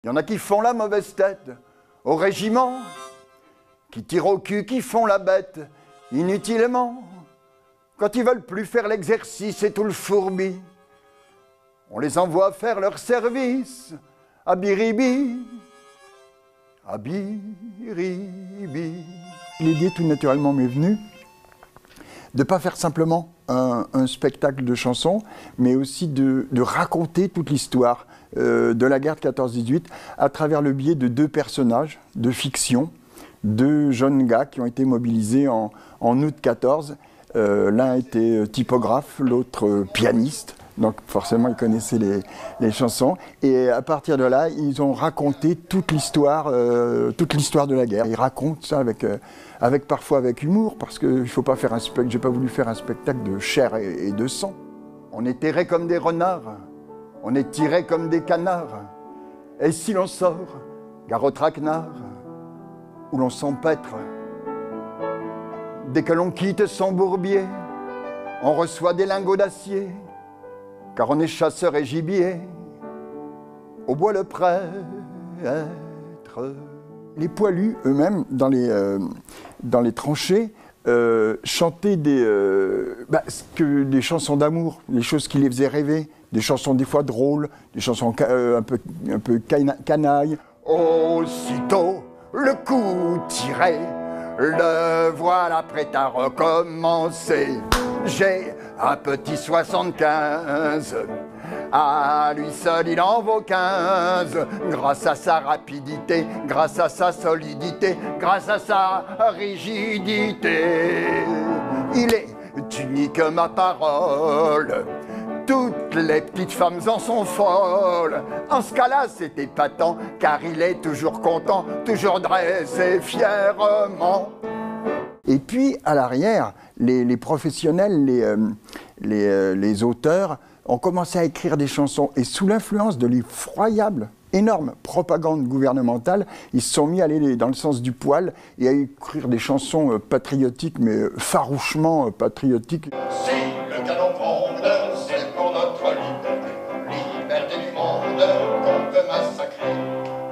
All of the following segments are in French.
Il y en a qui font la mauvaise tête au régiment, qui tirent au cul, qui font la bête inutilement. Quand ils veulent plus faire l'exercice et tout le fourbi, on les envoie faire leur service à Biribi. À Biribi. L'idée tout naturellement m'est venue de ne pas faire simplement un spectacle de chansons, mais aussi de raconter toute l'histoire de la guerre de 14-18 à travers le biais de deux personnages de fiction, deux jeunes gars qui ont été mobilisés en août 14. L'un était typographe, l'autre pianiste. Donc forcément, ils connaissaient les chansons. Et à partir de là, ils ont raconté toute l'histoire de la guerre. Ils racontent ça parfois avec humour, parce qu'il ne faut pas faire un spectacle. J'ai pas voulu faire un spectacle de chair et de sang. On est terrés comme des renards, on est tirés comme des canards. Et si l'on sort, gare au traquenard, où l'on s'empêtre, dès que l'on quitte son bourbier, on reçoit des lingots d'acier. Car on est chasseur et gibier, au bois le prêtre. Les poilus eux-mêmes, dans les tranchées, chantaient des chansons d'amour, des choses qui les faisaient rêver, des chansons des fois drôles, des chansons un peu canailles. Aussitôt le coup tiré, le voilà prêt à recommencer. J'ai un petit 75, à lui seul il en vaut 15, grâce à sa rapidité, grâce à sa solidité, grâce à sa rigidité. Il est unique ma parole, toutes les petites femmes en sont folles. En ce cas-là, c'est épatant, car il est toujours content, toujours dressé fièrement. Et puis, à l'arrière, les professionnels, les auteurs ont commencé à écrire des chansons. Et sous l'influence de l'effroyable, énorme propagande gouvernementale, ils se sont mis à aller dans le sens du poil et à écrire des chansons patriotiques, mais farouchement patriotiques. Si le canon gronde, c'est pour notre liberté du monde qu'on peut massacrer.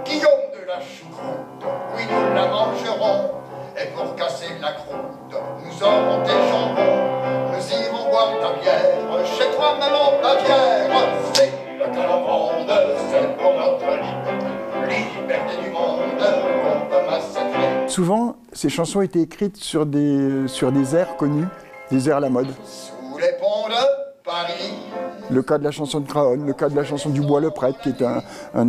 Guillaume de la choucroute, oui nous la mangerons. Et pour casser la croûte, nous aurons des jambons. Nous irons boire ta bière chez toi, maman Bavière. C'est le canon gronde, c'est pour notre liberté du monde qu'on peut massacrer. Souvent, ces chansons étaient écrites sur des airs connus, des airs à la mode. Sous les ponts de Paris. Le cas de la chanson de Craonne, le cas de la chanson du Bois le Prêtre, qui est un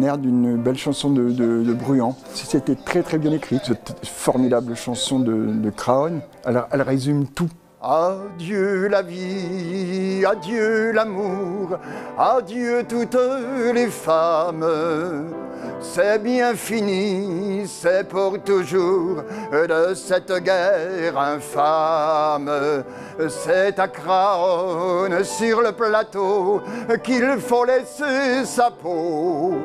air d'une belle chanson de Bruant. C'était très très bien écrit, cette formidable chanson de Craonne. Elle résume tout. Adieu la vie, adieu l'amour, adieu toutes les femmes. C'est bien fini, c'est pour toujours de cette guerre infâme. C'est à Craonne sur le plateau qu'il faut laisser sa peau.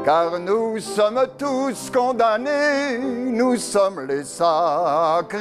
Car nous sommes tous condamnés, nous sommes les sacrifiés.